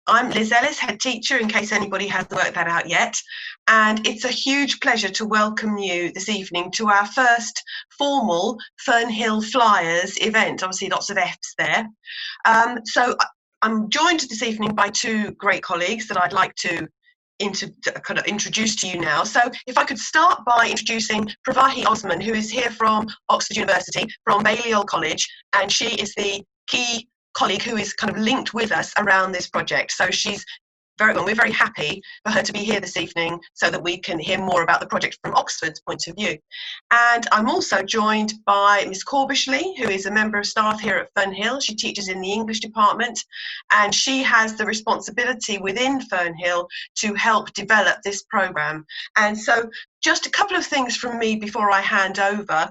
I'm Liz Ellis, head teacher, in case anybody hasn't worked that out yet. And it's a huge pleasure to welcome you this evening to our first formal Fearnhill Flyers event. Obviously, lots of F's there. So I'm joined this evening by two great colleagues that I'd like to kind of introduce to you now. So if I could start by introducing Pravahi Osman, who is here from Oxford University, from Balliol College, and she is the key colleague who is kind of linked with us around this project. So we're very happy for her to be here this evening so that we can hear more about the project from Oxford's point of view. And I'm also joined by Miss Corbishley, who is a member of staff here at Fearnhill. She teaches in the English department, and she has the responsibility within Fearnhill to help develop this programme. And so just a couple of things from me before I hand over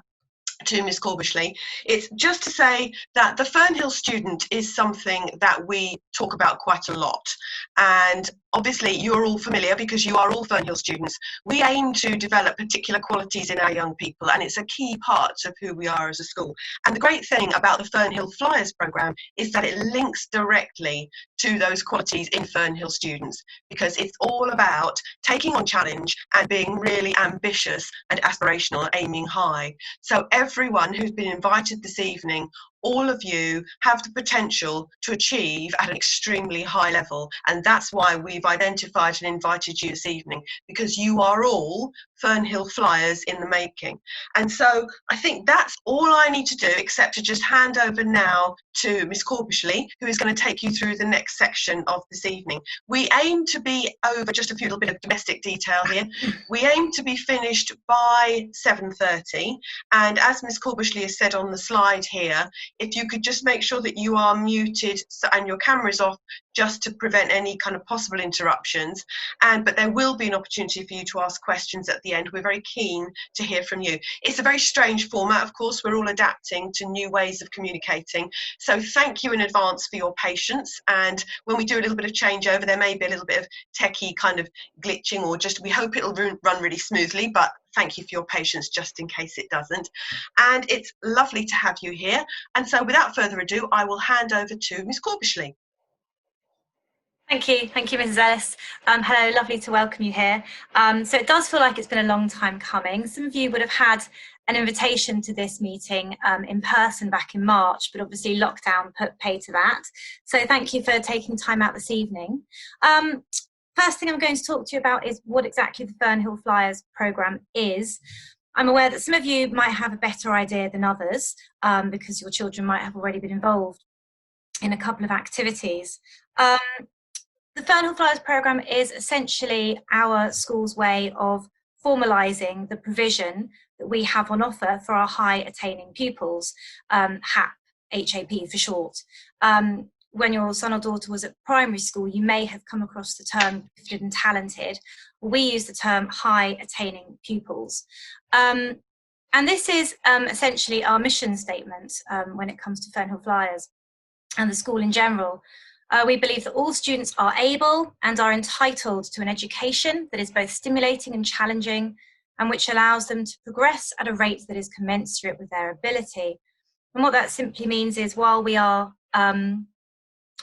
to Miss Corbishley. It's just to say that the Fearnhill student is something that we talk about quite a lot, and obviously you're all familiar because you are all Fearnhill students. We aim to develop particular qualities in our young people, and it's a key part of who we are as a school. And the great thing about the Fearnhill Flyers programme is that it links directly to those qualities in Fearnhill students, because it's all about taking on challenge and being really ambitious and aspirational, aiming high. So everyone who's been invited this evening, all of you have the potential to achieve at an extremely high level, and that's why we've identified and invited you this evening, because you are all Fearnhill Flyers in the making. And so I think that's all I need to do, except to just hand over now to Miss Corbishley, who is going to take you through the next section of this evening. We aim to be over, just a few little bit of domestic detail here, we aim to be finished by 7:30, and as Miss Corbishley has said on the slide here, if you could just make sure that you are muted and your camera is off, just to prevent any kind of possible interruptions. But there will be an opportunity for you to ask questions at the end. We're very keen to hear from you. It's a very strange format, of course. We're all adapting to new ways of communicating. So thank you in advance for your patience. And when we do a little bit of changeover, there may be a little bit of techie kind of glitching, or just we hope it'll run really smoothly. But thank you for your patience just in case it doesn't. And it's lovely to have you here. And so without further ado, I will hand over to Miss Corbishley. Thank you, Mrs. Ellis. Hello, lovely to welcome you here. So it does feel like it's been a long time coming. Some of you would have had an invitation to this meeting in person back in March, but obviously lockdown put pay to that. So thank you for taking time out this evening. First thing I'm going to talk to you about is what exactly the Fearnhill Flyers programme is. I'm aware that some of you might have a better idea than others because your children might have already been involved in a couple of activities. The Fearnhill Flyers programme is essentially our school's way of formalising the provision that we have on offer for our high attaining pupils, HAP, H-A-P for short. When your son or daughter was at primary school, you may have come across the term gifted and talented. We use the term high attaining pupils. And this is essentially our mission statement when it comes to Fearnhill Flyers and the school in general. We believe that all students are able and are entitled to an education that is both stimulating and challenging, and which allows them to progress at a rate that is commensurate with their ability. And what that simply means is, while we are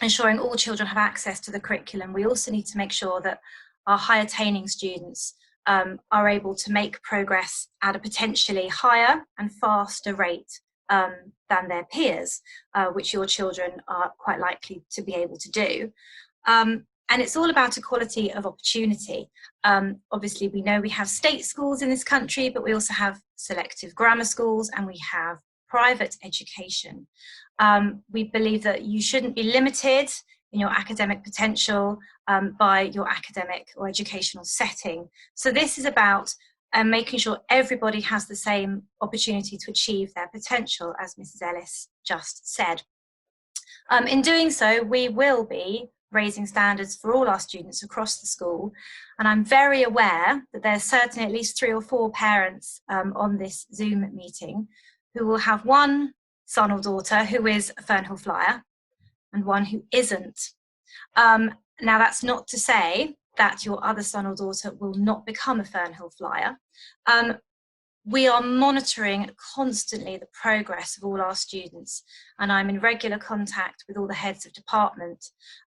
ensuring all children have access to the curriculum, we also need to make sure that our high attaining students are able to make progress at a potentially higher and faster rate than their peers, which your children are quite likely to be able to do. And it's all about equality of opportunity. Obviously, we know we have state schools in this country, but we also have selective grammar schools and we have private education. We believe that you shouldn't be limited in your academic potential by your academic or educational setting. So this is about making sure everybody has the same opportunity to achieve their potential, as Mrs. Ellis just said. In doing so, we will be raising standards for all our students across the school, and I'm very aware that there's certainly at least 3 or 4 parents on this Zoom meeting who will have one son or daughter who is a Fearnhill Flyer and one who isn't. Now, that's not to say that your other son or daughter will not become a Fearnhill Flyer. we are monitoring constantly the progress of all our students, and I'm in regular contact with all the heads of department.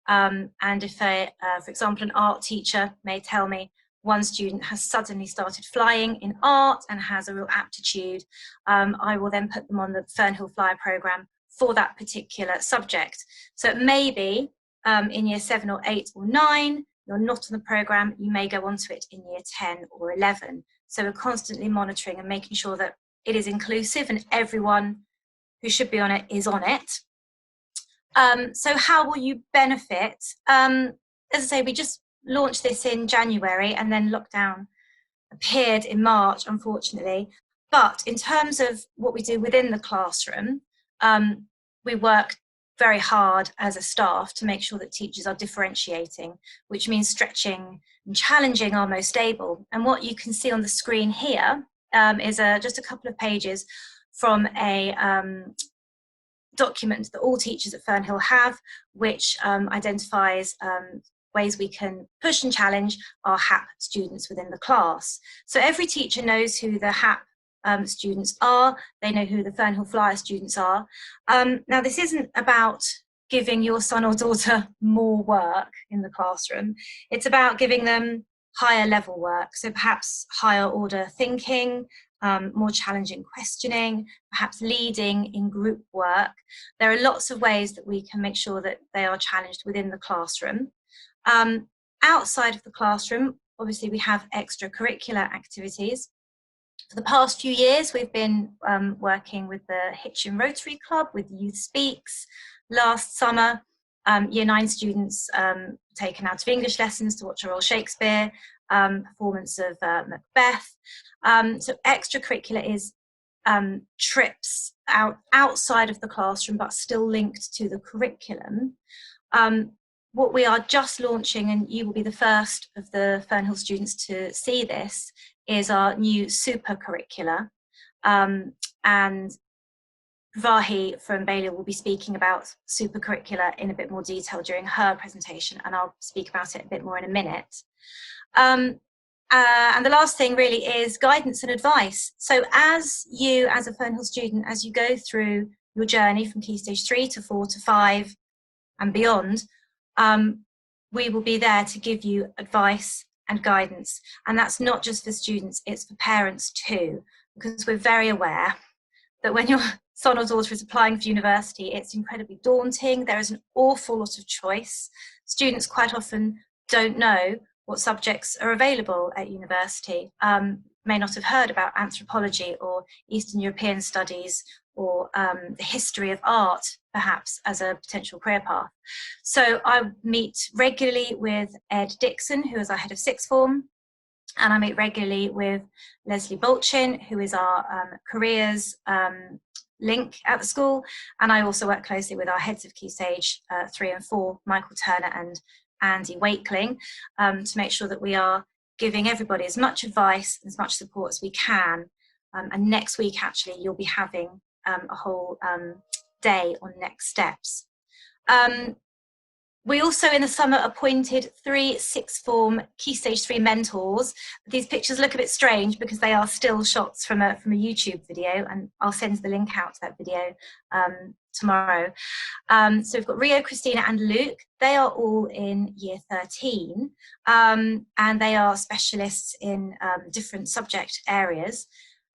And if for example, an art teacher may tell me one student has suddenly started flying in art and has a real aptitude, I will then put them on the Fearnhill Flyer programme for that particular subject. So it may be in year 7 or 8 or 9, you're not on the programme, you may go onto it in year 10 or 11. So we're constantly monitoring and making sure that it is inclusive and everyone who should be on it is on it. So how will you benefit? As I say, we just launched this in January and then lockdown appeared in March, unfortunately. But in terms of what we do within the classroom, we work very hard as a staff to make sure that teachers are differentiating, which means stretching and challenging our most able. And what you can see on the screen here is just a couple of pages from a document that all teachers at Fearnhill have, which identifies ways we can push and challenge our HAP students within the class. So every teacher knows who the HAP students are, they know who the Fearnhill Flyer students are. Now this isn't about giving your son or daughter more work in the classroom, it's about giving them higher level work, so perhaps higher order thinking, more challenging questioning, perhaps leading in group work. There are lots of ways that we can make sure that they are challenged within the classroom. Outside of the classroom, obviously we have extracurricular activities. For the past few years, we've been working with the Hitchin Rotary Club, with Youth Speaks. Last summer, Year 9 students taken out of English lessons to watch a Royal Shakespeare performance of Macbeth. So extracurricular is trips outside of the classroom, but still linked to the curriculum. What we are just launching, and you will be the first of the Fearnhill students to see this, is our new super curricula. And Vahi from Balliol will be speaking about super curricula in a bit more detail during her presentation, and I'll speak about it a bit more in a minute. And the last thing really is guidance and advice. So as you, as a Fearnhill student, as you go through your journey from Key Stage 3 to 4 to 5 and beyond, we will be there to give you advice and guidance. And that's not just for students, it's for parents too, because we're very aware that when your son or daughter is applying for university, it's incredibly daunting. There is an awful lot of choice. Students quite often don't know what subjects are available at university, may not have heard about anthropology or Eastern European studies or the history of art, perhaps, as a potential career path. So I meet regularly with Ed Dixon, who is our head of sixth form, and I meet regularly with Leslie Bolchin, who is our careers link at the school, and I also work closely with our heads of Key Stage 3 and 4, Michael Turner and Andy Wakeling, to make sure that we are giving everybody as much advice, as much support as we can. And next week, actually, you'll be having a whole day on next steps. We also in the summer appointed 3 sixth form Key Stage 3 mentors. These pictures look a bit strange because they are still shots from a YouTube video, and I'll send the link out to that video tomorrow. So we've got Rio, Christina and Luke. They are all in year 13 and they are specialists in different subject areas.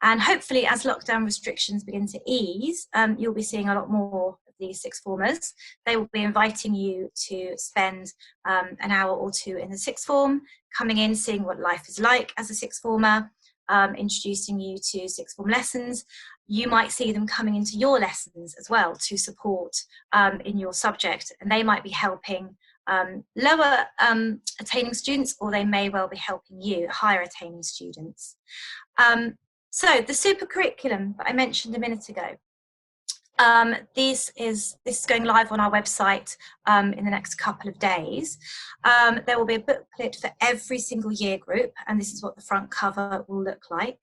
And hopefully as lockdown restrictions begin to ease, you'll be seeing a lot more of these sixth formers. They will be inviting you to spend an hour or two in the sixth form, coming in, seeing what life is like as a sixth former, introducing you to sixth form lessons. You might see them coming into your lessons as well to support in your subject, and they might be helping lower attaining students, or they may well be helping you, higher attaining students. So the super curriculum that I mentioned a minute ago, this is going live on our website in the next couple of days. There will be a booklet for every single year group, and this is what the front cover will look like.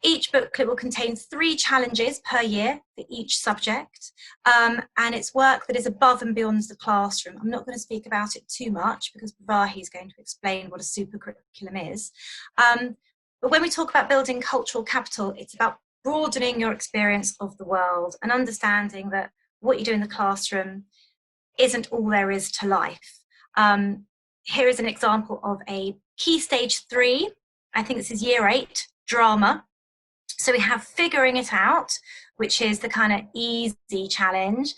Each booklet will contain 3 challenges per year for each subject, and it's work that is above and beyond the classroom. I'm not going to speak about it too much because Vahi is going to explain what a super curriculum is. But when we talk about building cultural capital, it's about broadening your experience of the world and understanding that what you do in the classroom isn't all there is to life. Here is an example of a Key Stage 3, I think this is Year 8, drama. So we have figuring it out, which is the kind of easy challenge,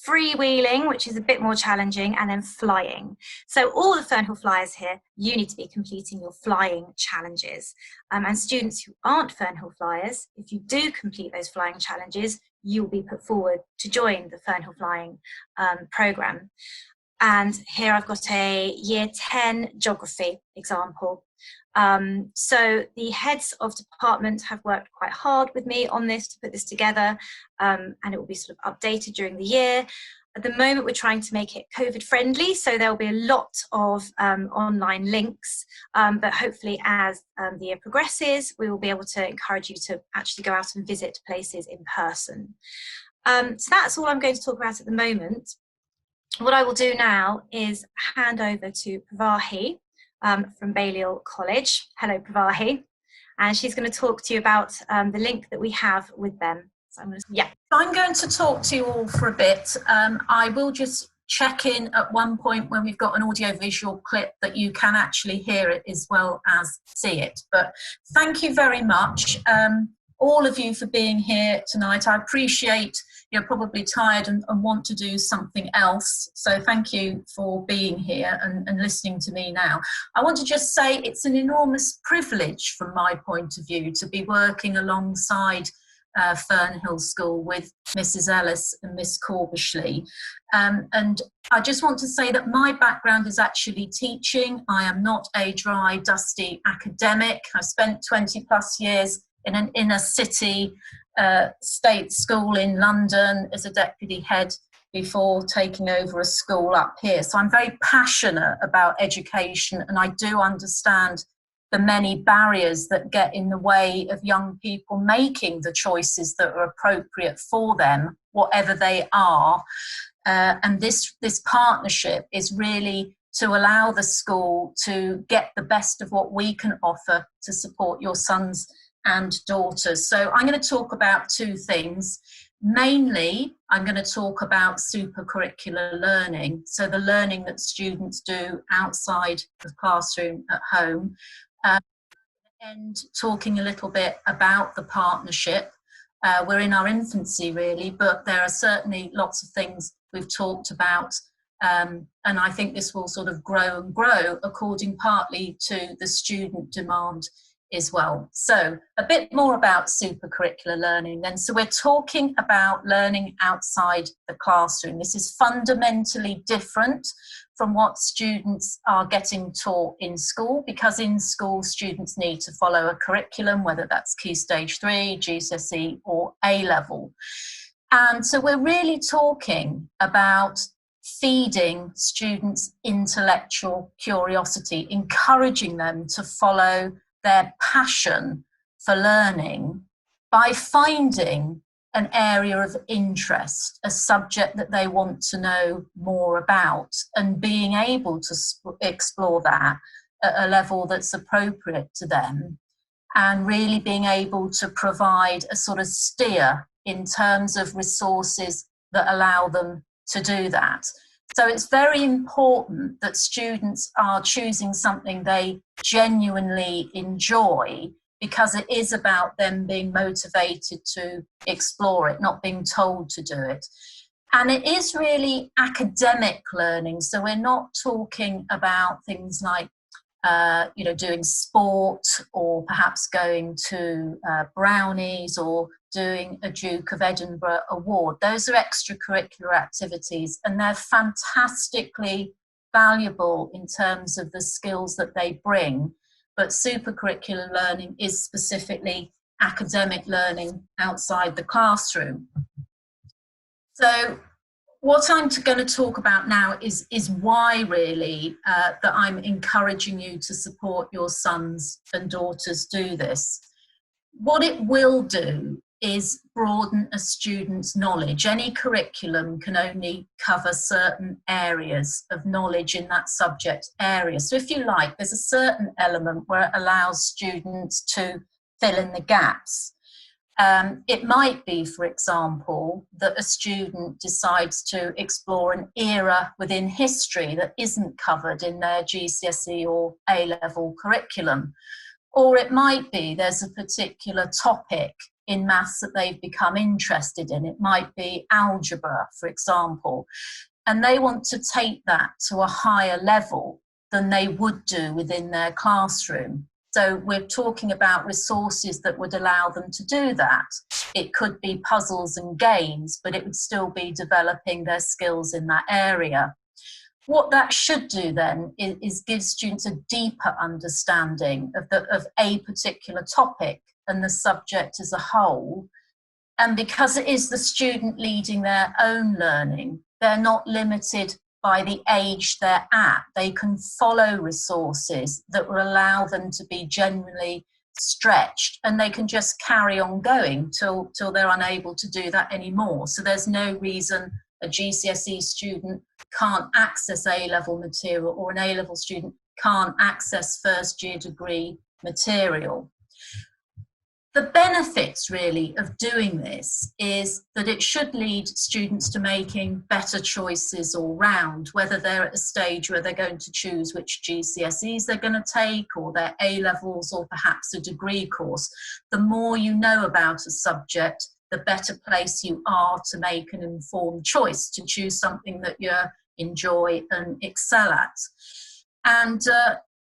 freewheeling, which is a bit more challenging, and then flying. So all the Fearnhill Flyers here, you need to be completing your flying challenges. And students who aren't Fearnhill Flyers, if you do complete those flying challenges, you'll be put forward to join the Fearnhill Flying programme. And here I've got a Year 10 geography example. So the heads of department have worked quite hard with me on this to put this together, and it will be sort of updated during the year. At the moment, we're trying to make it COVID friendly, so there will be a lot of online links, but hopefully as the year progresses, we will be able to encourage you to actually go out and visit places in person. So that's all I'm going to talk about at the moment. What I will do now is hand over to Pravahi from Balliol College. Hello, Pravahi. And she's going to talk to you about the link that we have with them. So I'm going to talk to you all for a bit. I will just check in at one point when we've got an audio-visual clip that you can actually hear it as well as see it. But thank you very much, all of you, for being here tonight. I appreciate you're probably tired and want to do something else. So thank you for being here and listening to me now. I want to just say it's an enormous privilege from my point of view to be working alongside Fearnhill School with Mrs. Ellis and Miss Corbishley. And I just want to say that my background is actually teaching. I am not a dry, dusty academic. I spent 20 plus years in an inner city state school in London as a deputy head before taking over a school up here. So I'm very passionate about education, and I do understand the many barriers that get in the way of young people making the choices that are appropriate for them, whatever they are. And this partnership is really to allow the school to get the best of what we can offer to support your sons and daughters. So I'm going to talk about two things. Mainly, I'm going to talk about supercurricular learning, so the learning that students do outside the classroom at home, and talking a little bit about the partnership. We're in our infancy really, but there are certainly lots of things we've talked about, and I think this will sort of grow and grow according partly to the student demand as well. So a bit more about supercurricular learning then. So we're talking about learning outside the classroom. This is fundamentally different from what students are getting taught in school, because in school students need to follow a curriculum, whether that's Key Stage 3, GCSE or A-level. And so we're really talking about feeding students' intellectual curiosity, encouraging them to follow their passion for learning by finding an area of interest, a subject that they want to know more about, and being able to explore that at a level that's appropriate to them, and really being able to provide a sort of steer in terms of resources that allow them to do that. So it's very important that students are choosing something they genuinely enjoy, because it is about them being motivated to explore it, not being told to do it. And it is really academic learning. So we're not talking about things like doing sport, or perhaps going to Brownies, or doing a Duke of Edinburgh award. Those are extracurricular activities, and they're fantastically valuable in terms of the skills that they bring. But supercurricular learning is specifically academic learning outside the classroom. So what I'm going to talk about now is why really that I'm encouraging you to support your sons and daughters do this. What it will do is broaden a student's knowledge. Any curriculum can only cover certain areas of knowledge in that subject area. So if you like, there's a certain element where it allows students to fill in the gaps. It might be, for example, that a student decides to explore an era within history that isn't covered in their GCSE or A-level curriculum. Or it might be there's a particular topic in maths that they've become interested in. It might be algebra, for example, and they want to take that to a higher level than they would do within their classroom. So we're talking about resources that would allow them to do that. It could be puzzles and games, but it would still be developing their skills in that area. What that should do then is give students a deeper understanding of a particular topic and the subject as a whole. And because it is the student leading their own learning, they're not limited by the age they're at. They can follow resources that will allow them to be genuinely stretched, and they can just carry on going till they're unable to do that anymore. So there's no reason a GCSE student can't access A-level material, or an A-level student can't access first-year degree material. The benefits really of doing this is that it should lead students to making better choices all round, whether they're at a stage where they're going to choose which GCSEs they're going to take, or their A-levels, or perhaps a degree course. The more you know about a subject, the better place you are to make an informed choice, to choose something that you enjoy and excel at. And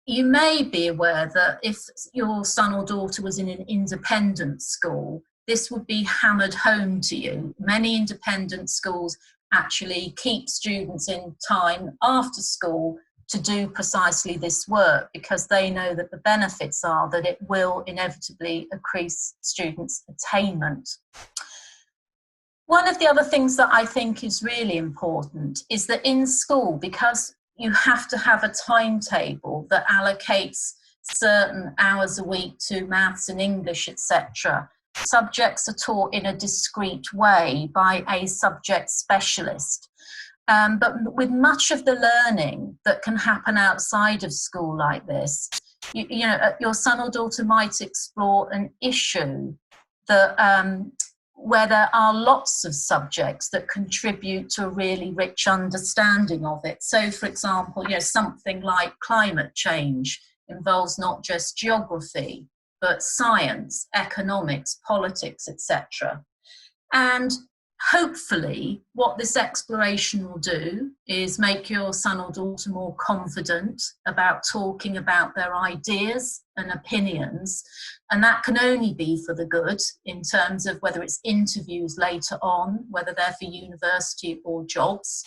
you may be aware that if your son or daughter was in an independent school, this would be hammered home to you. Many independent schools actually keep students in time after school to do precisely this work, because they know that the benefits are that it will inevitably increase students' attainment. One of the other things that I think is really important is that in school, because you have to have a timetable that allocates certain hours a week to maths and English, etc. Subjects are taught in a discrete way by a subject specialist. But with much of the learning that can happen outside of school like this, you know, your son or daughter might explore an issue that where there are lots of subjects that contribute to a really rich understanding of it. So, for example, you know, something like climate change involves not just geography, but science, economics, politics, etc. And hopefully what this exploration will do is make your son or daughter more confident about talking about their ideas and opinions, and that can only be for the good in terms of whether it's interviews later on, whether they're for university or jobs.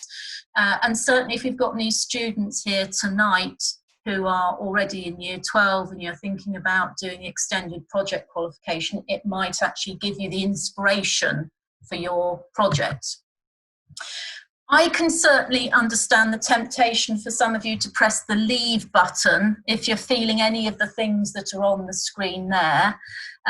And certainly if you've got any students here tonight who are already in year 12 and you're thinking about doing the extended project qualification, it might actually give you the inspiration for your project. I can certainly understand the temptation for some of you to press the leave button if you're feeling any of the things that are on the screen there.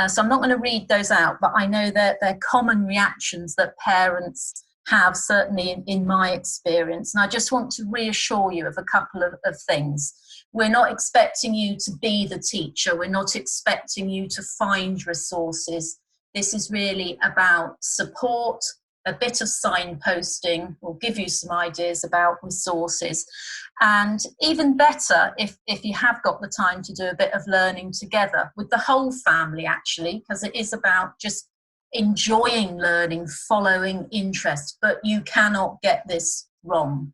So I'm not going to read those out, but I know that they're common reactions that parents have, certainly in my experience. And I just want to reassure you of a couple of things. We're not expecting you to be the teacher. We're not expecting you to find resources. This is really about support, a bit of signposting. We'll give you some ideas about resources. And even better, if you have got the time to do a bit of learning together with the whole family, actually, because it is about just enjoying learning, following interest, but you cannot get this wrong.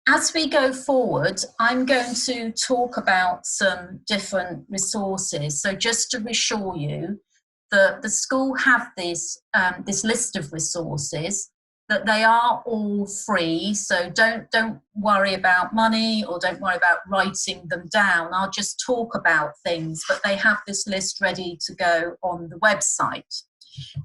As we go forward, I'm going to talk about some different resources. So just to reassure you, the school have this list of resources, that they are all free, so don't worry about money or don't worry about writing them down. I'll just talk about things, but they have this list ready to go on the website.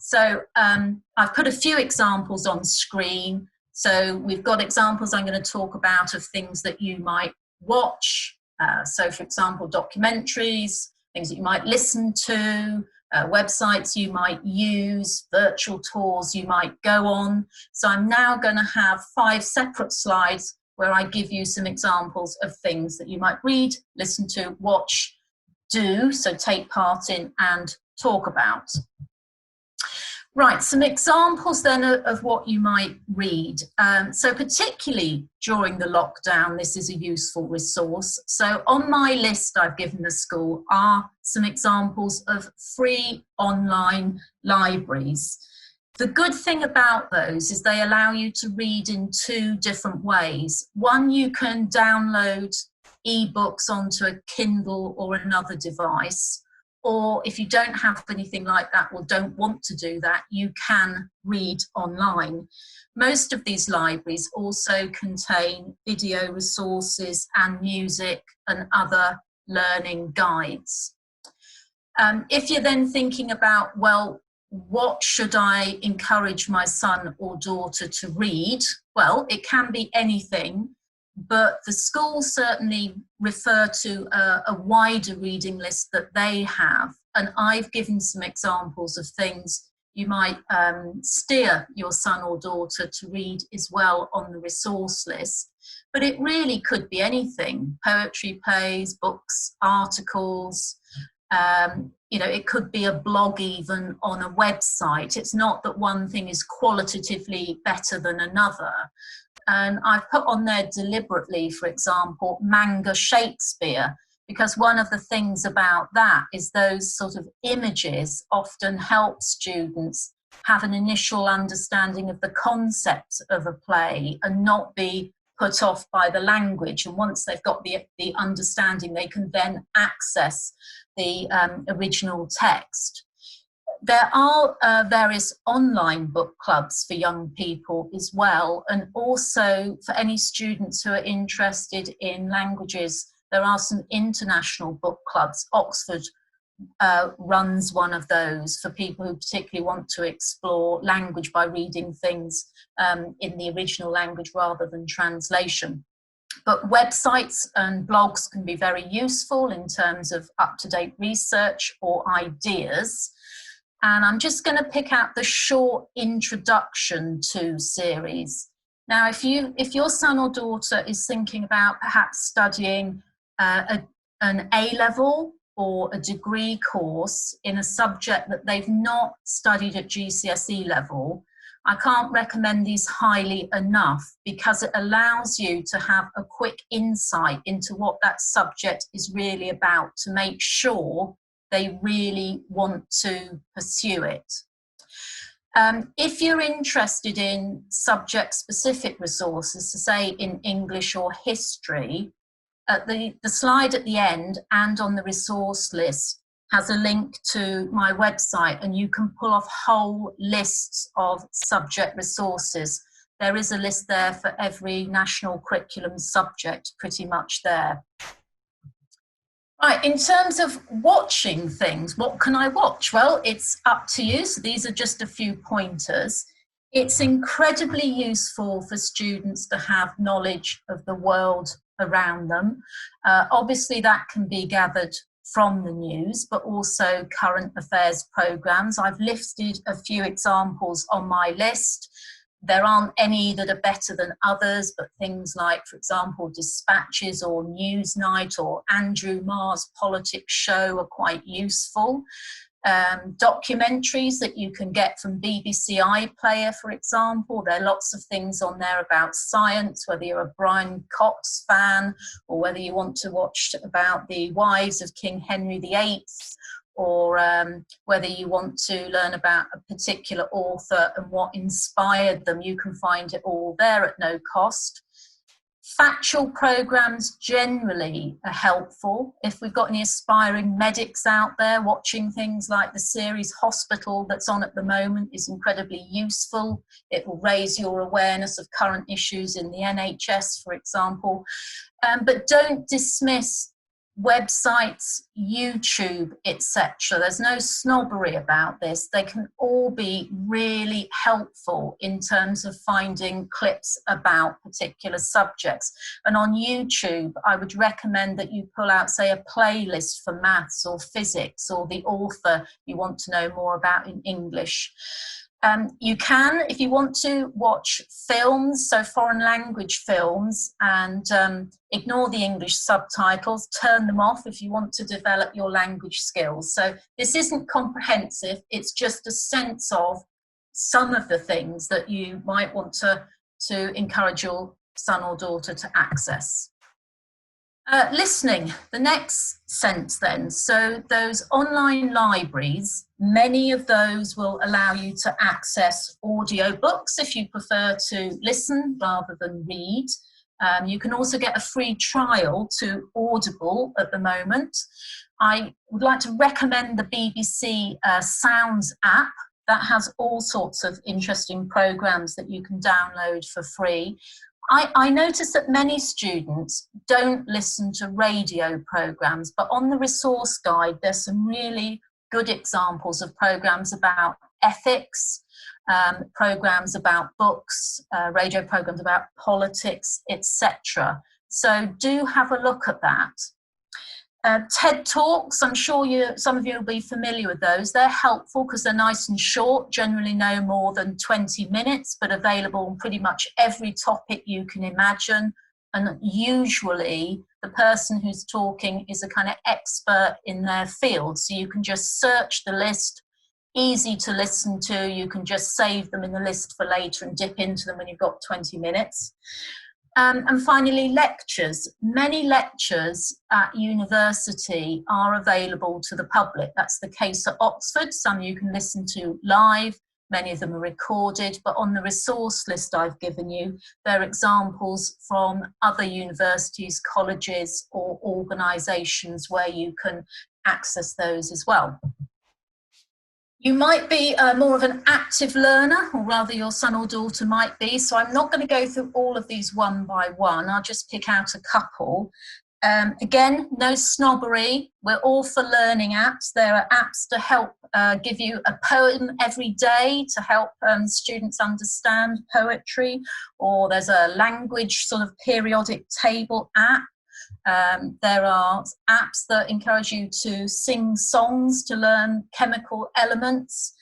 So I've put a few examples on screen. So we've got examples I'm going to talk about of things that you might watch. So for example, documentaries, things that you might listen to, websites you might use, virtual tours you might go on. So I'm now going to have 5 separate slides where I give you some examples of things that you might read, listen to, watch, do, so take part in and talk about. Right, some examples then of what you might read. So particularly during the lockdown, this is a useful resource. So on my list I've given the school are some examples of free online libraries. The good thing about those is they allow you to read in 2 different ways. One, you can download ebooks onto a Kindle or another device. Or if you don't have anything like that or don't want to do that, you can read online. Most of these libraries also contain video resources and music and other learning guides. If you're then thinking about, well, what should I encourage my son or daughter to read? Well, it can be anything, but the schools certainly refer to a wider reading list that they have. And I've given some examples of things you might steer your son or daughter to read as well on the resource list. But it really could be anything: poetry, plays, books, articles. You know, it could be a blog even on a website. It's not that one thing is qualitatively better than another. And I've put on there deliberately, for example, manga Shakespeare, because one of the things about that is those sort of images often help students have an initial understanding of the concept of a play and not be put off by the language. And once they've got the understanding, they can then access the original text. There are various online book clubs for young people as well, and also for any students who are interested in languages, there are some international book clubs. Oxford runs one of those for people who particularly want to explore language by reading things in the original language rather than translation. But websites and blogs can be very useful in terms of up-to-date research or ideas. And I'm just going to pick out the short introduction to series. Now, if your son or daughter is thinking about perhaps studying an A-level or a degree course in a subject that they've not studied at GCSE level, I can't recommend these highly enough, because it allows you to have a quick insight into what that subject is really about to make sure they really want to pursue it. If you're interested in subject-specific resources, so say in English or history, the slide at the end and on the resource list has a link to my website, and you can pull off whole lists of subject resources. There is a list there for every national curriculum subject pretty much there. Right, in terms of watching things, what can I watch? Well, it's up to you. So these are just a few pointers. It's incredibly useful for students to have knowledge of the world around them. Obviously, that can be gathered from the news, but also current affairs programmes. I've listed a few examples on my list. There aren't any that are better than others, but things like, for example, Dispatches or Newsnight or Andrew Marr's Politics Show are quite useful. Documentaries that you can get from BBC iPlayer, for example. There are lots of things on there about science, whether you're a Brian Cox fan or whether you want to watch about the wives of King Henry VIII, or whether you want to learn about a particular author and what inspired them. You can find it all there at no cost. Factual programs generally are helpful. If we've got any aspiring medics out there, watching things like the series Hospital that's on at the moment is incredibly useful. It will raise your awareness of current issues in the NHS, for example. But don't dismiss websites, YouTube, etc. There's no snobbery about this. They can all be really helpful in terms of finding clips about particular subjects. And on YouTube, I would recommend that you pull out, say, a playlist for maths or physics or the author you want to know more about in English. You can, if you want to, watch films, so foreign language films, and ignore the English subtitles, turn them off if you want to develop your language skills. So this isn't comprehensive, it's just a sense of some of the things that you might want to encourage your son or daughter to access. Listening, the next sense then. So those online libraries, many of those will allow you to access audio books if you prefer to listen rather than read. You can also get a free trial to Audible at the moment. I would like to recommend the BBC Sounds app. That has all sorts of interesting programs that you can download for free. I notice that many students don't listen to radio programs, but on the resource guide, there's some really good examples of programs about ethics, programs about books, radio programs about politics, etc. So do have a look at that. TED Talks, I'm sure some of you will be familiar with those. They're helpful because they're nice and short, generally no more than 20 minutes, but available on pretty much every topic you can imagine. And usually the person who's talking is a kind of expert in their field. So you can just search the list, easy to listen to. You can just save them in the list for later and dip into them when you've got 20 minutes. And finally, lectures. Many lectures at university are available to the public. That's the case at Oxford. Some you can listen to live, many of them are recorded, but on the resource list I've given you, there are examples from other universities, colleges, or organisations where you can access those as well. You might be more of an active learner, or rather your son or daughter might be, so I'm not going to go through all of these one by one. I'll just pick out a couple. Again, no snobbery. We're all for learning apps. There are apps to help give you a poem every day to help students understand poetry, or there's a language sort of periodic table app. There are apps that encourage you to sing songs to learn chemical elements.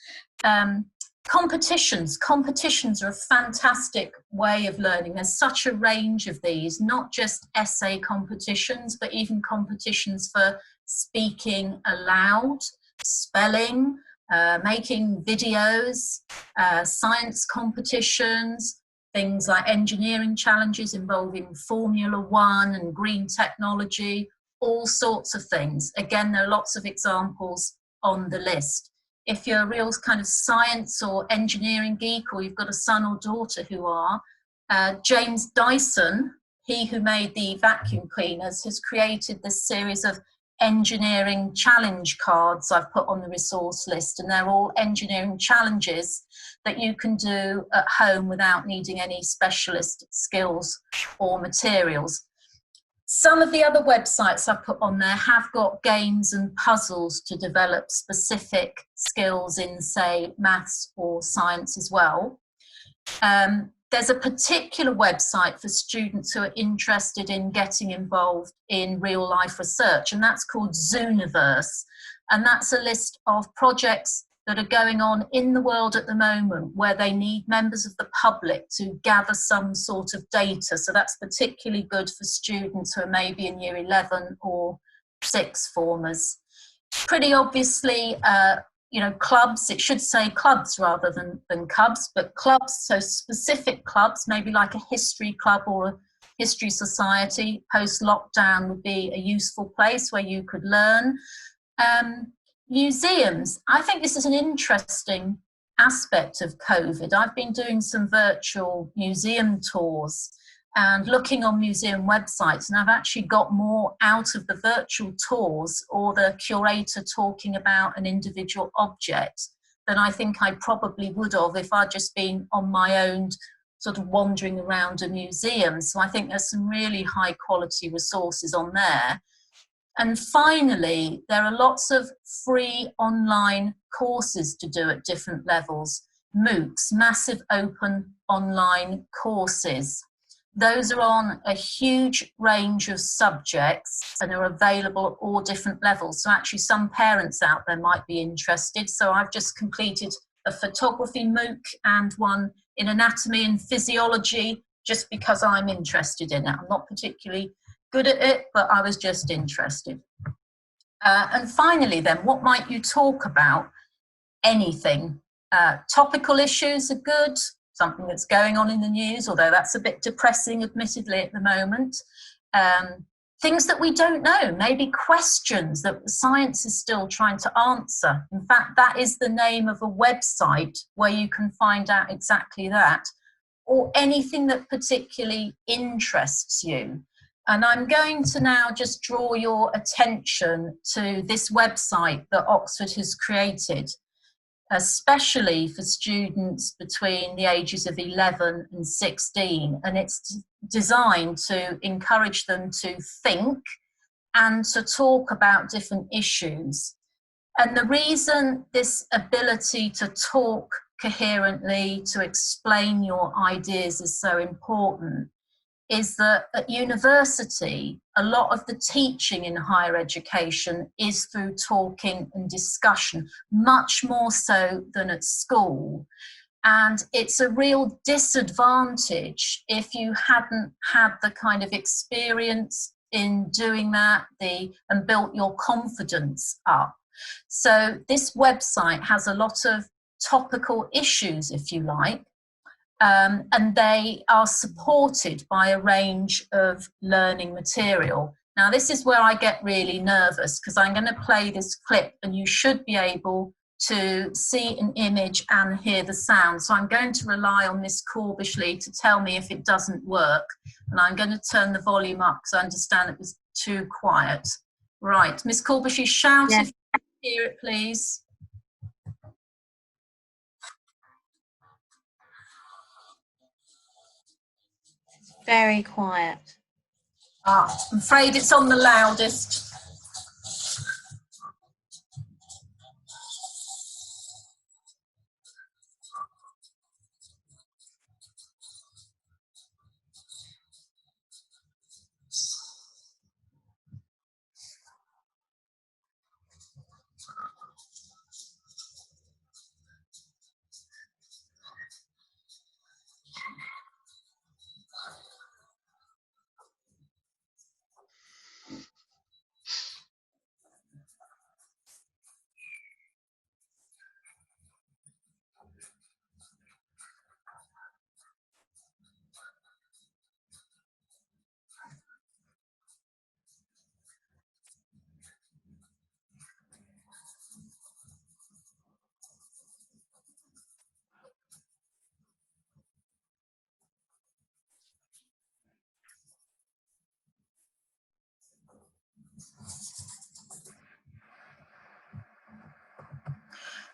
Competitions are a fantastic way of learning. There's such a range of these, not just essay competitions, but even competitions for speaking aloud, spelling, making videos, science competitions, things like engineering challenges involving Formula One and green technology, all sorts of things. Again, there are lots of examples on the list. If you're a real kind of science or engineering geek, or you've got a son or daughter who are, James Dyson, he who made the vacuum cleaners, has created this series of engineering challenge cards I've put on the resource list, and they're all engineering challenges that you can do at home without needing any specialist skills or materials. Some of the other websites I've put on there have got games and puzzles to develop specific skills in, say, maths or science as well. There's a particular website for students who are interested in getting involved in real life research, and that's called Zooniverse. And that's a list of projects that are going on in the world at the moment where they need members of the public to gather some sort of data. So that's particularly good for students who are maybe in year 11 or sixth formers. Pretty obviously, clubs, it should say clubs rather than cubs, but clubs, so specific clubs, maybe like a history club or a history society, post-lockdown would be a useful place where you could learn. Museums, I think this is an interesting aspect of COVID. I've been doing some virtual museum tours and looking on museum websites, and I've actually got more out of the virtual tours or the curator talking about an individual object than I think I probably would have if I'd just been on my own sort of wandering around a museum. So I think there's some really high quality resources on there. And finally, there are lots of free online courses to do at different levels. MOOCs, massive open online courses. Those are on a huge range of subjects and are available at all different levels. So actually some parents out there might be interested. So I've just completed a photography MOOC and one in anatomy and physiology, just because I'm interested in it. I'm not particularly good at it, but I was just interested. And finally then, what might you talk about? Anything. Topical issues are good, something that's going on in the news, although that's a bit depressing, admittedly, at the moment. Things that we don't know, maybe questions that science is still trying to answer. In fact, that is the name of a website where you can find out exactly that, or anything that particularly interests you. And I'm going to now just draw your attention to this website that Oxford has created, especially for students between the ages of 11 and 16. And it's designed to encourage them to think and to talk about different issues. And the reason this ability to talk coherently, to explain your ideas is so important is that at university, a lot of the teaching in higher education is through talking and discussion, much more so than at school. And it's a real disadvantage if you hadn't had the kind of experience in doing that and built your confidence up. So this website has a lot of topical issues, if you like, and they are supported by a range of learning material. Now, this is where I get really nervous because I'm going to play this clip and you should be able to see an image and hear the sound. So I'm going to rely on Miss Corbishley to tell me if it doesn't work. And I'm going to turn the volume up because I understand it was too quiet. Right, Miss Corbishley, shout if you can hear it, please. Very quiet. I'm afraid it's on the loudest.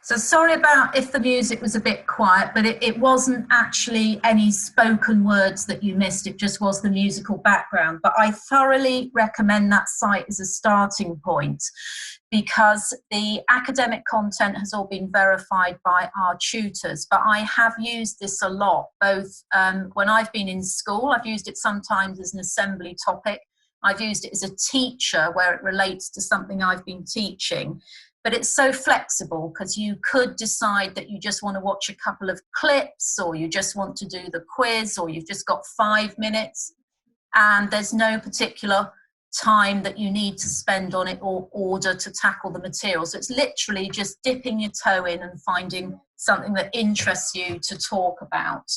So sorry about if the music was a bit quiet, but it wasn't actually any spoken words that you missed. It just was the musical background. But I thoroughly recommend that site as a starting point because the academic content has all been verified by our tutors. But I have used this a lot, both when I've been in school. I've used it sometimes as an assembly topic. I've used it as a teacher where it relates to something I've been teaching. But it's so flexible because you could decide that you just want to watch a couple of clips or you just want to do the quiz or you've just got 5 minutes and there's no particular time that you need to spend on it or order to tackle the material. So it's literally just dipping your toe in and finding something that interests you to talk about.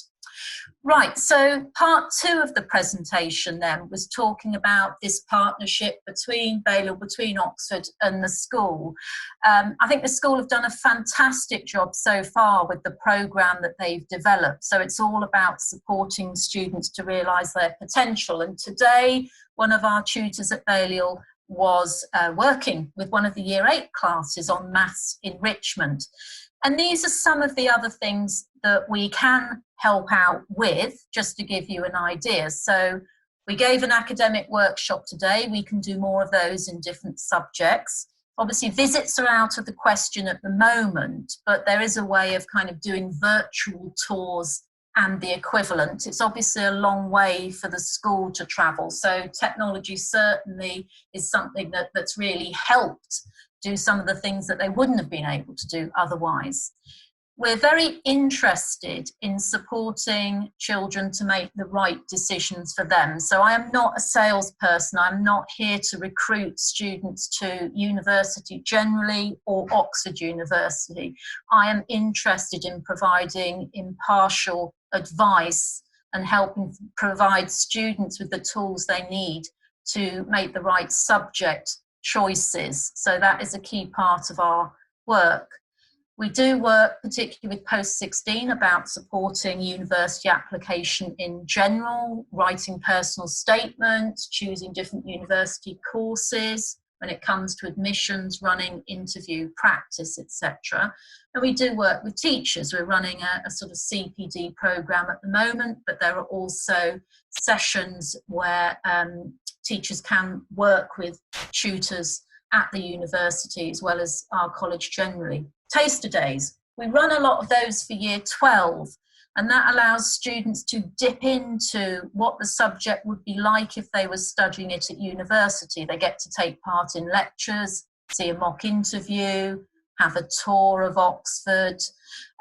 Right, so part 2 of the presentation then was talking about this partnership between Balliol, between Oxford and the school. I think the school have done a fantastic job so far with the programme that they've developed. So it's all about supporting students to realise their potential. And today, one of our tutors at Balliol was working with one of the Year 8 classes on maths enrichment. And these are some of the other things that we can help out with, just to give you an idea. So We gave an academic workshop today. We can do more of those in different subjects. Obviously, visits are out of the question at the moment, but there is a way of kind of doing virtual tours and the equivalent. It's obviously a long way for the school to travel, so technology certainly is something that's really helped do some of the things that they wouldn't have been able to do otherwise. We're very interested in supporting children to make the right decisions for them. So I am not a salesperson. I'm not here to recruit students to university generally or Oxford University. I am interested in providing impartial advice and helping provide students with the tools they need to make the right subject choices. So that is a key part of our work. We do work particularly with post-16 about supporting university application in general, writing personal statements, choosing different university courses when it comes to admissions, running interview practice, etc. And we do work with teachers. We're running a sort of CPD program at the moment, but there are also sessions where teachers can work with tutors at the university as well as our college generally. Taster days. We run a lot of those for year 12, and that allows students to dip into what the subject would be like if they were studying it at university. They get to take part in lectures, see a mock interview, have a tour of Oxford,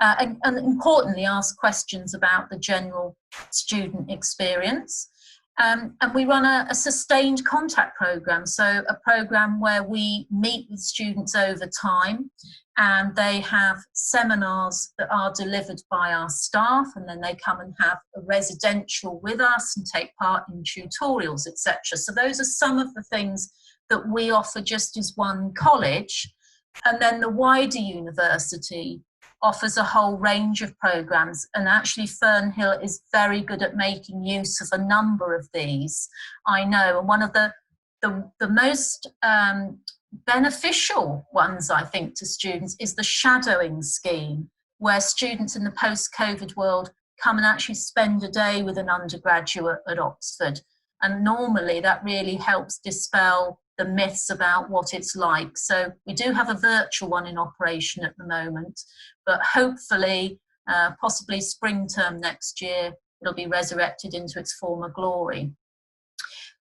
and importantly ask questions about the general student experience. And we run a sustained contact programme, so a programme where we meet with students over time, and they have seminars that are delivered by our staff, and then they come and have a residential with us and take part in tutorials, etc. So those are some of the things that we offer just as one college. And then the wider university offers a whole range of programmes, and actually Fearnhill is very good at making use of a number of these, I know. And one of the most beneficial ones, I think, to students is the shadowing scheme, where students in the post-COVID world come and actually spend a day with an undergraduate at Oxford. And normally that really helps dispel the myths about what it's like. So we do have a virtual one in operation at the moment, but hopefully, possibly spring term next year, it'll be resurrected into its former glory.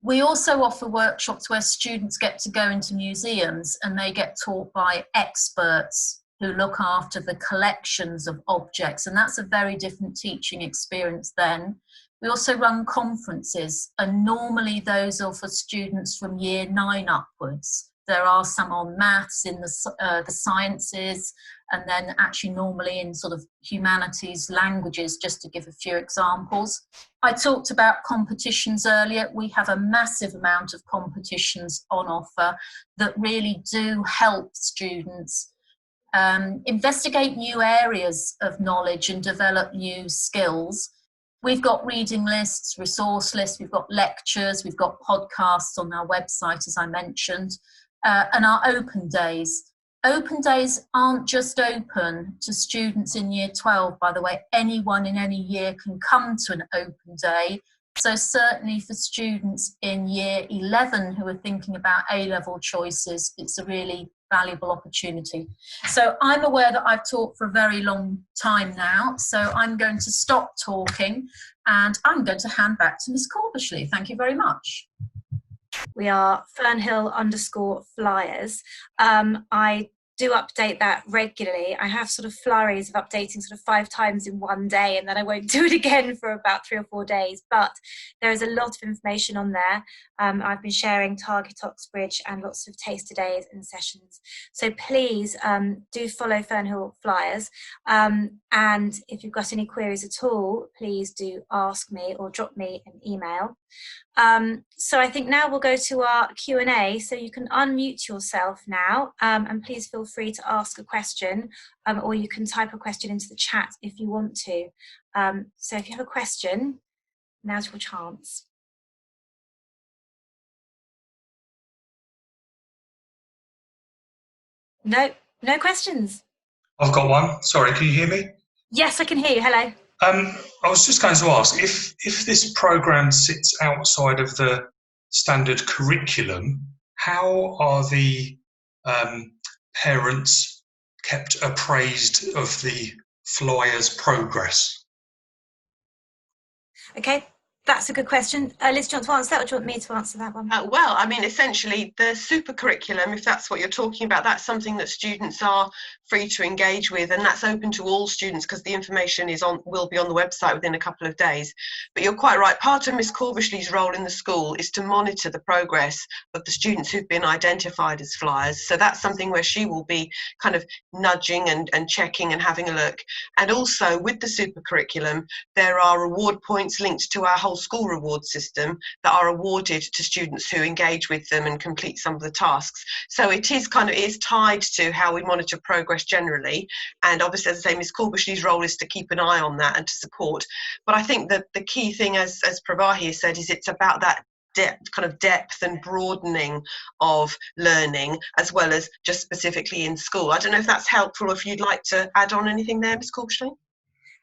We also offer workshops where students get to go into museums and they get taught by experts who look after the collections of objects, and that's a very different teaching experience then. We also run conferences, and normally those are for students from year 9 upwards. There are some on maths, in the sciences, and then actually normally in sort of humanities, languages, just to give a few examples. I talked about competitions earlier. We have a massive amount of competitions on offer that really do help students investigate new areas of knowledge and develop new skills. We've got reading lists, resource lists, we've got lectures, we've got podcasts on our website, as I mentioned, and our open days. Open days aren't just open to students in year 12, by the way. Anyone in any year can come to an open day. So certainly for students in year 11 who are thinking about A-level choices, it's a really valuable opportunity. So I'm aware that I've talked for a very long time now, so I'm going to stop talking and I'm going to hand back to Ms. Corbishley. Thank you very much. We are Fearnhill_Flyers. I do update that regularly. I have sort of flurries of updating sort of 5 times in one day, and then I won't do it again for about 3 or 4 days, but there is a lot of information on there. I've been sharing Target Oxbridge and lots of taster days and sessions. So please do follow Fearnhill Flyers. And if you've got any queries at all, please do ask me or drop me an email. So I think now we'll go to our Q&A, so you can unmute yourself now, and please feel free to ask a question, or you can type a question into the chat if you want to. So if you have a question, now's your chance. No questions. I've got one. Sorry, can you hear me? Yes, I can hear you. Hello. I was just going to ask, if this programme sits outside of the standard curriculum, how are the parents kept appraised of the Flyer's progress? Okay, that's a good question. Liz, do you want to answer that, or do you want me to answer that one? Well, I mean, essentially, the super curriculum, if that's what you're talking about, that's something that students are free to engage with, and that's open to all students because the information will be on the website within a couple of days. But you're quite right. Part of Miss Corvishley's role in the school is to monitor the progress of the students who've been identified as flyers. So that's something where she will be kind of nudging and checking and having a look. And also with the super curriculum, there are reward points linked to our whole school reward system that are awarded to students who engage with them and complete some of the tasks. So it is tied to how we monitor progress generally. And obviously, as I say, Ms. Corvishley's role is to keep an eye on that and to support. But I think that the key thing, as Pravahi has said, is it's about that depth and broadening of learning, as well as just specifically in school. I don't know if that's helpful, or if you'd like to add on anything there, Ms. Corvishley.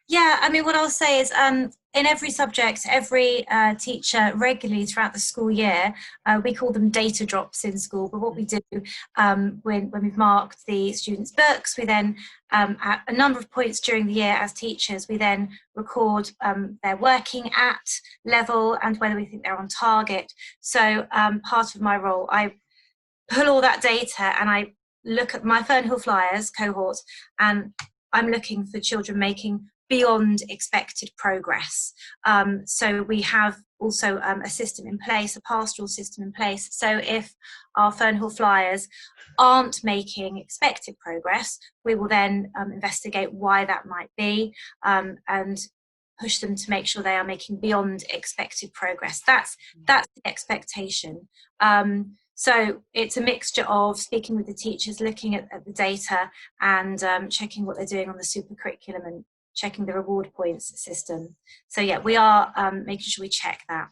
Yeah, I mean, what I'll say is in every subject, every teacher regularly throughout the school year, we call them data drops in school, but what we do when we've marked the students' books, we then, at a number of points during the year as teachers, we then record their working at level and whether we think they're on target. So part of my role, I pull all that data and I look at my Fearnhill Flyers cohort, and I'm looking for children making beyond expected progress. So we have also a system in place, a pastoral system in place. So if our Fearnhill Flyers aren't making expected progress, we will then investigate why that might be and push them to make sure they are making beyond expected progress. That's the expectation. So it's a mixture of speaking with the teachers, looking at the data, and checking what they're doing on the super curriculum and checking the reward points system. So yeah, we are making sure we check that.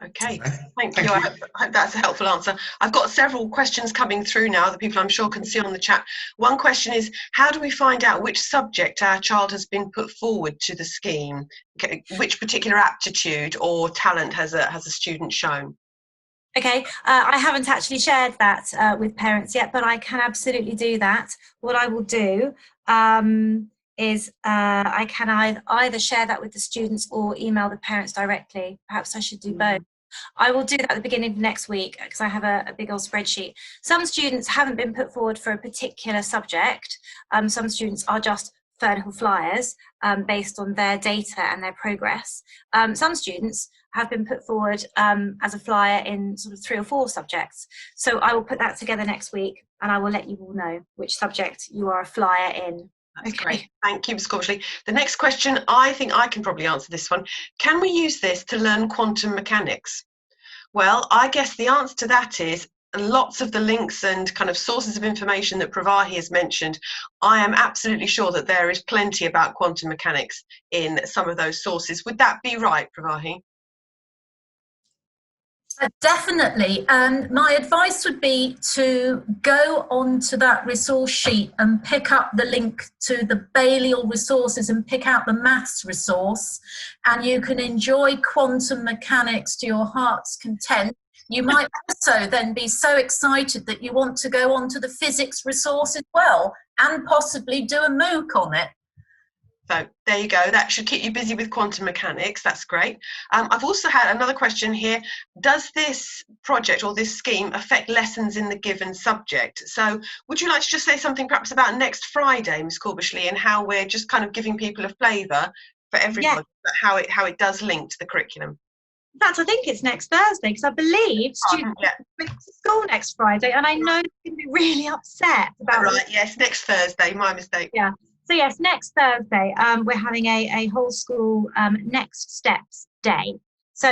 Okay, thank you. I hope that's a helpful answer. I've got several questions coming through now that people I'm sure can see on the chat. One question is, how do we find out which subject our child has been put forward to the scheme? Which particular aptitude or talent has a student shown? Okay, I haven't actually shared that with parents yet, but I can absolutely do that. What I will do is I can either share that with the students or email the parents directly. Perhaps I should do both. I will do that at the beginning of next week because I have a big old spreadsheet. Some students haven't been put forward for a particular subject. Some students are just Fearnhill Flyers based on their data and their progress. Some students have been put forward as a flyer in sort of 3 or 4 subjects. So I will put that together next week and I will let you all know which subject you are a flyer in. That's great. Thank you, Ms. Corvishley. The next question, I think I can probably answer this one. Can we use this to learn quantum mechanics? Well, I guess the answer to that is lots of the links and kind of sources of information that Pravahi has mentioned. I am absolutely sure that there is plenty about quantum mechanics in some of those sources. Would that be right, Pravahi? Definitely. My advice would be to go onto that resource sheet and pick up the link to the Balliol resources and pick out the maths resource, and you can enjoy quantum mechanics to your heart's content. You might also then be so excited that you want to go onto the physics resource as well and possibly do a MOOC on it. So there you go. That should keep you busy with quantum mechanics. That's great. I've also had another question here. Does this project or this scheme affect lessons in the given subject? So would you like to just say something perhaps about next Friday, Ms. Corvishley, and how we're just kind of giving people a flavour for everybody, how it does link to the curriculum? In fact, I think it's next Thursday because I believe students are going to school next Friday, and I know they're going to be really upset about it. Right, yes, next Thursday, my mistake. Yeah. So yes, next Thursday, we're having a whole school next steps day. So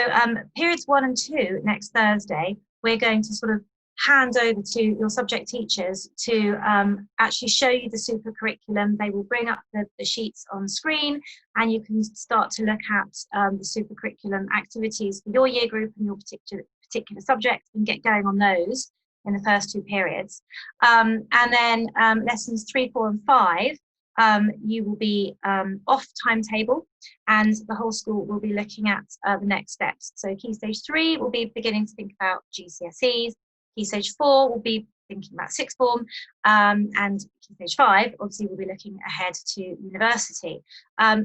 periods 1 and 2 next Thursday, we're going to sort of hand over to your subject teachers to actually show you the super curriculum. They will bring up the sheets on screen, and you can start to look at the super curriculum activities for your year group and your particular subject and get going on those in the first 2 periods. And then lessons 3, 4 and 5, you will be off timetable. and the whole school will be looking at the next steps. So Key Stage 3 will be beginning to think about GCSEs, Key Stage 4 will be thinking about sixth form, and Key Stage 5 obviously will be looking ahead to university.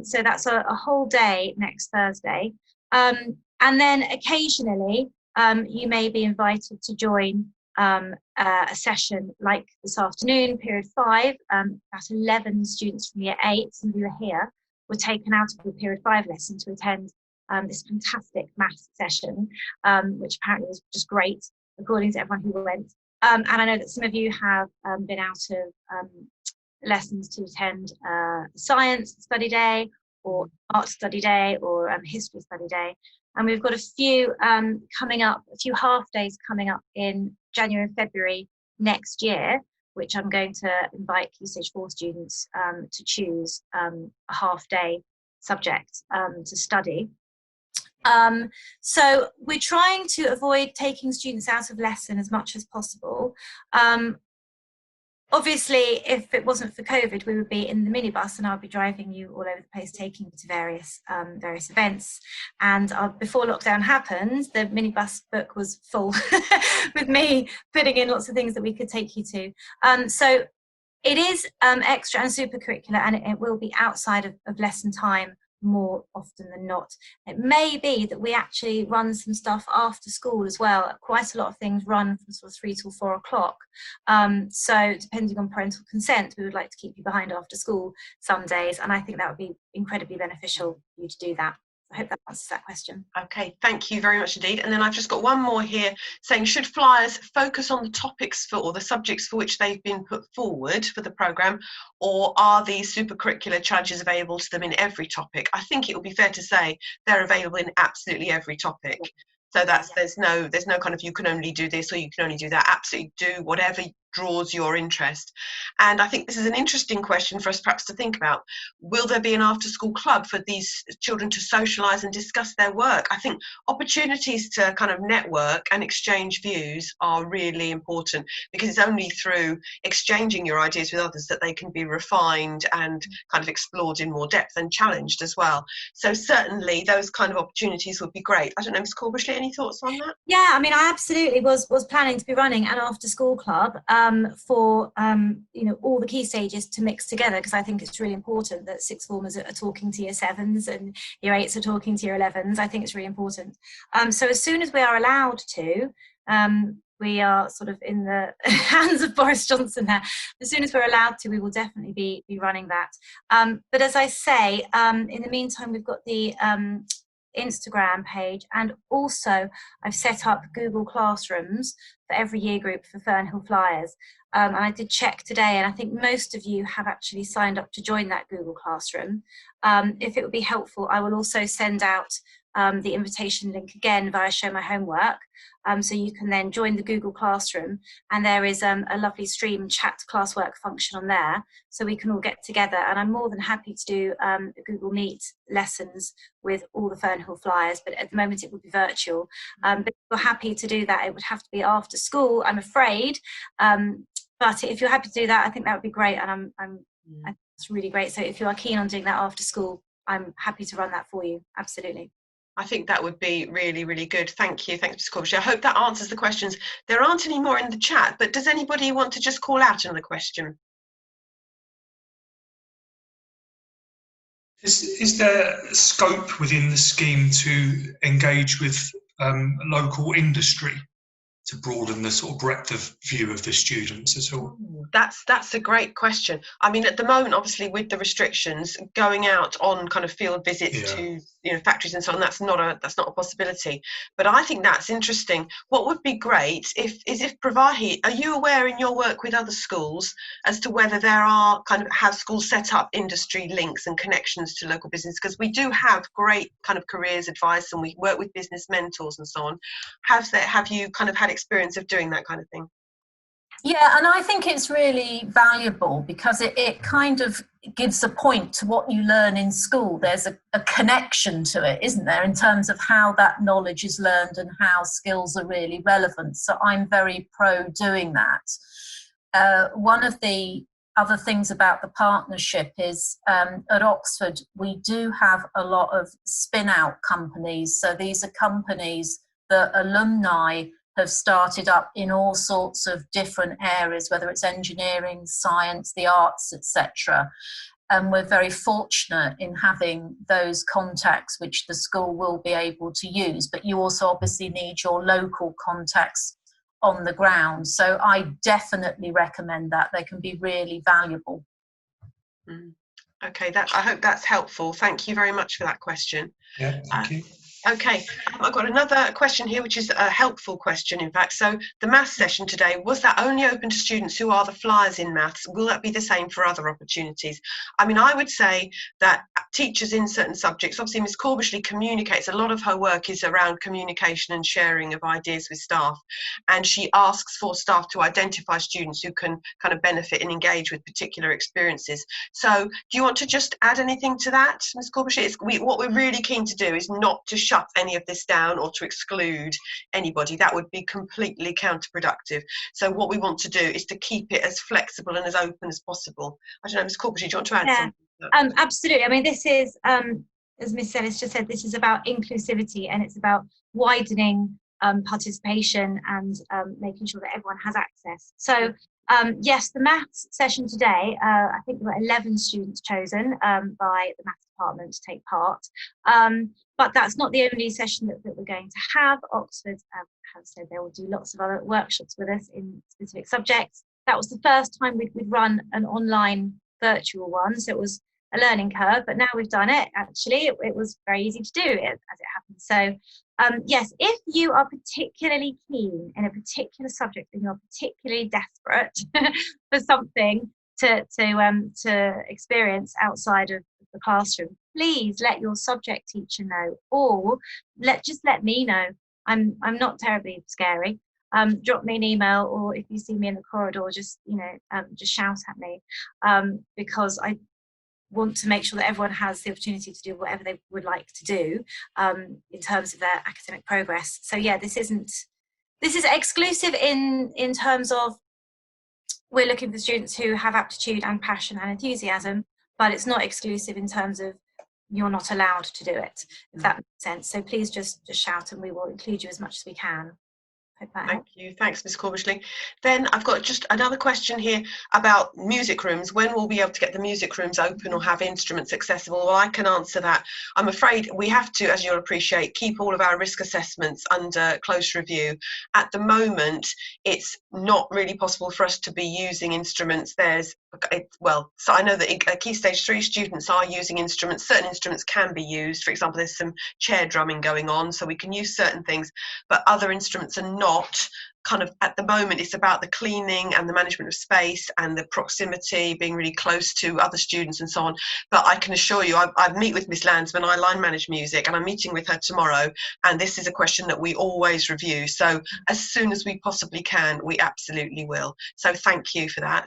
So that's a whole day next Thursday. And then occasionally you may be invited to join a session like this afternoon, period 5, about 11 students from year 8, some of you are here, were taken out of the period 5 lesson to attend this fantastic maths session, which apparently was just great, according to everyone who went. And I know that some of you have been out of lessons to attend science study day, or art study day, or history study day. And we've got a few coming up, a few half days coming up in January and February next year, which I'm going to invite Key Stage 4 students to choose a half day subject to study. So we're trying to avoid taking students out of lesson as much as possible. Obviously, if it wasn't for COVID, we would be in the minibus and I'd be driving you all over the place, taking you to various events. And before lockdown happened, the minibus book was full with me putting in lots of things that we could take you to. So it is extra and super curricular, and it will be outside of lesson time more often than not. It may be that we actually run some stuff after school as well. Quite a lot of things run from sort of 3 till 4 o'clock. So depending on parental consent, we would like to keep you behind after school some days, and I think that would be incredibly beneficial for you to do that. I hope that answers that question. Okay, thank you very much indeed. And then I've just got one more here saying, should flyers focus on the topics for, or the subjects for which they've been put forward for the programme, or are these supercurricular challenges available to them in every topic? I think it would be fair to say they're available in absolutely every topic. So that's there's no kind of you can only do this or you can only do that. Absolutely do whatever draws your interest. And I think this is an interesting question for us perhaps to think about. Will there be an after school club for these children to socialise and discuss their work? I think opportunities to kind of network and exchange views are really important, because it's only through exchanging your ideas with others that they can be refined and kind of explored in more depth and challenged as well. So certainly those kind of opportunities would be great. I don't know, Ms. Corbishley, any thoughts on that? Yeah, I mean, I absolutely was planning to be running an after school club for you know, all the key stages to mix together, because I think it's really important that sixth formers are talking to year 7s and year 8s are talking to year 11s. I think it's really important. So as soon as we are allowed to, we are sort of in the hands of Boris Johnson there. As soon as we're allowed to, we will definitely be running that. But as I say, in the meantime, we've got the Instagram page, and also I've set up Google Classrooms for every year group for Fearnhill Flyers. And I did check today, and I think most of you have actually signed up to join that Google Classroom. If it would be helpful, I will also send out the invitation link again via Show My Homework. So you can then join the Google Classroom, and there is a lovely stream chat classwork function on there, so we can all get together. And I'm more than happy to do Google Meet lessons with all the Fearnhill Flyers, but at the moment it would be virtual. But if you're happy to do that, it would have to be after school, I'm afraid. But if you're happy to do that, I think that would be great, and I think it's really great. So if you are keen on doing that after school, I'm happy to run that for you. Absolutely. I think that would be really, really good. Thank you. Thanks, Ms. Corbishley. I hope that answers the questions. There aren't any more in the chat, but does anybody want to just call out another question? Is there scope within the scheme to engage with local industry to broaden the sort of breadth of view of the students at all? That's a great question. I mean, at the moment, obviously, with the restrictions, going out on kind of field visits to factories and so on, that's not a possibility. But I think that's interesting. What would be great if Pravahi, are you aware in your work with other schools as to whether there are have schools set up industry links and connections to local business? Because we do have great kind of careers advice, and we work with business mentors and so on. Have you kind of had experience of doing that kind of thing? Yeah, and I think it's really valuable because it kind of gives a point to what you learn in school. There's a connection to it, isn't there, in terms of how that knowledge is learned and how skills are really relevant. So I'm very pro doing that. One of the other things about the partnership is at Oxford, we do have a lot of spin-out companies. So these are companies that alumni have started up in all sorts of different areas, whether it's engineering, science, the arts, etc. And we're very fortunate in having those contacts which the school will be able to use. But you also obviously need your local contacts on the ground. So I definitely recommend that. They can be really valuable. Okay, I hope that's helpful. Thank you very much for that question. Yeah, thank you. Okay, I've got another question here, which is a helpful question, in fact. So the maths session today, was that only open to students who are the flyers in maths? Will that be the same for other opportunities? I mean, I would say that teachers in certain subjects, obviously Miss Corbishley communicates, a lot of her work is around communication and sharing of ideas with staff. And she asks for staff to identify students who can kind of benefit and engage with particular experiences. So do you want to just add anything to that, Miss Corbishley? What we're really keen to do is not to shut any of this down or to exclude anybody. That would be completely counterproductive. So what we want to do is to keep it as flexible and as open as possible. I don't know, Ms. Corbishley, do you want to add something? Absolutely. I mean, this is, as Ms. Ellis just said, this is about inclusivity, and it's about widening participation and making sure that everyone has access. So yes, the maths session today, I think there were 11 students chosen by the maths department to take part. But that's not the only session that we're going to have. Oxford have said they will do lots of other workshops with us in specific subjects. That was the first time we'd run an online virtual one, so it was a learning curve, but now we've done it. Actually, it was very easy to do it as it happened. So yes, if you are particularly keen in a particular subject and you're particularly desperate for something to experience outside of the classroom, please let your subject teacher know, or just let me know. I'm not terribly scary. Drop me an email, or if you see me in the corridor, just just shout at me, because I want to make sure that everyone has the opportunity to do whatever they would like to do in terms of their academic progress. So yeah, this is exclusive in terms of we're looking for students who have aptitude and passion and enthusiasm, but it's not exclusive in terms of you're not allowed to do it, if that makes sense. So please just shout and we will include you as much as we can. Thank you. Thanks, Ms. Corbishley. Then I've got just another question here about music rooms. When will we be able to get the music rooms open or have instruments accessible? Well, I can answer that. I'm afraid we have to, as you'll appreciate, keep all of our risk assessments under close review. At the moment, it's not really possible for us to be using instruments. So I know that Key Stage 3 students are using instruments. Certain instruments can be used. For example, there's some chair drumming going on, so we can use certain things, but other instruments are not. Kind of at the moment, it's about the cleaning and the management of space and the proximity, being really close to other students and so on. But I can assure you, I meet with Miss Landsman, I line manage music, and I'm meeting with her tomorrow, and this is a question that we always review. So as soon as we possibly can, we absolutely will. So thank you for that.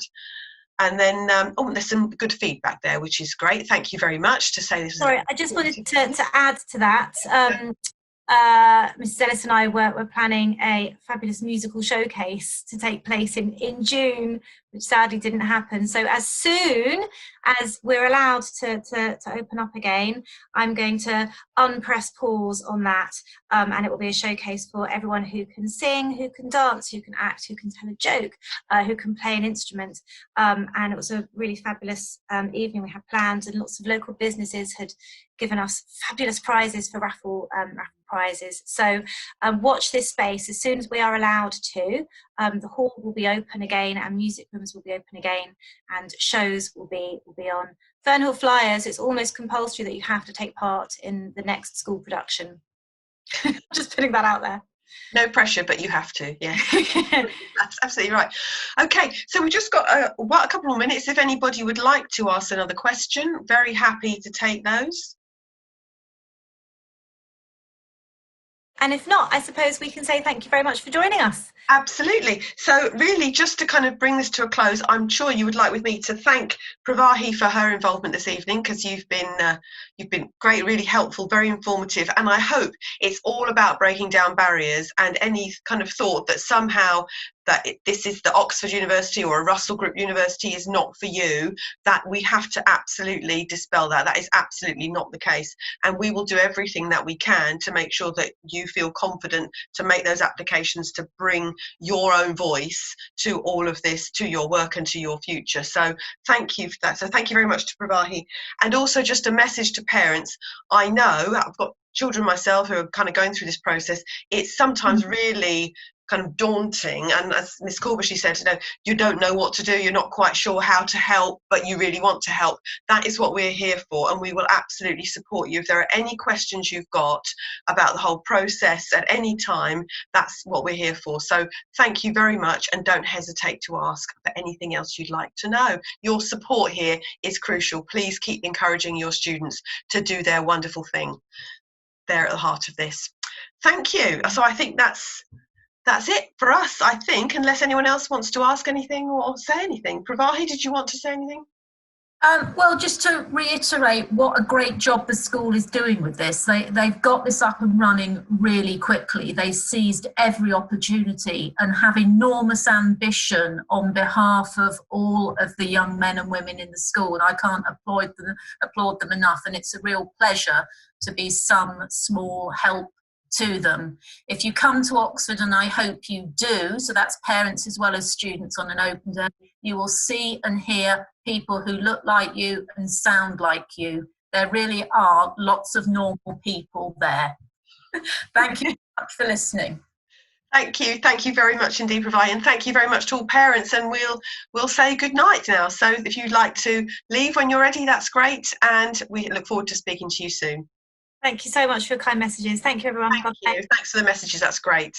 And then, there's some good feedback there, which is great. Thank you very much to say this. Sorry, I just wanted to add to that. Mrs. Ellis and I were planning a fabulous musical showcase to take place in June, which sadly didn't happen. So as soon as we're allowed to open up again, I'm going to unpress pause on that, and it will be a showcase for everyone who can sing, who can dance, who can act, who can tell a joke, who can play an instrument. And it was a really fabulous evening we had planned, and lots of local businesses had given us fabulous prizes for raffle prizes. So watch this space. As soon as we are allowed to, the hall will be open again, and music rooms will be open again, and shows will be on. Fearnhill Flyers, it's almost compulsory that you have to take part in the next school production. Just putting that out there. No pressure, but you have to, yeah. That's absolutely right. Okay, so we've just got a couple more minutes. If anybody would like to ask another question, very happy to take those. And if not, I suppose we can say thank you very much for joining us. Absolutely. So really, just to kind of bring this to a close, I'm sure you would like with me to thank Pravahi for her involvement this evening, because you've been great, really helpful, very informative, and I hope it's all about breaking down barriers, and any kind of thought that somehow this is the Oxford University or a Russell Group University is not for you, that we have to absolutely dispel that. That is absolutely not the case. And we will do everything that we can to make sure that you feel confident to make those applications, to bring your own voice to all of this, to your work and to your future. So thank you for that. So thank you very much to Pravahi. And also just a message to parents. I know I've got children myself who are kind of going through this process. It's sometimes really kind of daunting, and as Miss Corbuchy said, you don't know what to do, you're not quite sure how to help, but you really want to help. That is what we're here for, and we will absolutely support you. If there are any questions you've got about the whole process at any time, that's what we're here for. So thank you very much, and don't hesitate to ask for anything else you'd like to know. Your support here is crucial. Please keep encouraging your students to do their wonderful thing. They're at the heart of this. Thank you. So I think that's it for us, I think, unless anyone else wants to ask anything or say anything. Pravahi, did you want to say anything? Well, just to reiterate what a great job the school is doing with this. They've got this up and running really quickly. They seized every opportunity and have enormous ambition on behalf of all of the young men and women in the school. And I can't applaud them enough. And it's a real pleasure to be some small help to them. If you come to Oxford, and I hope you do, so that's parents as well as students on an open day, you will see and hear people who look like you and sound like you. There really are lots of normal people there. Thank you very much for listening. Thank you very much indeed, Pravahi, and thank you very much to all parents, and we'll say good night now. So if you'd like to leave when you're ready, that's great, and we look forward to speaking to you soon. Thank you so much for your kind messages. Thank you, everyone. Thank you. Thanks for the messages. That's great.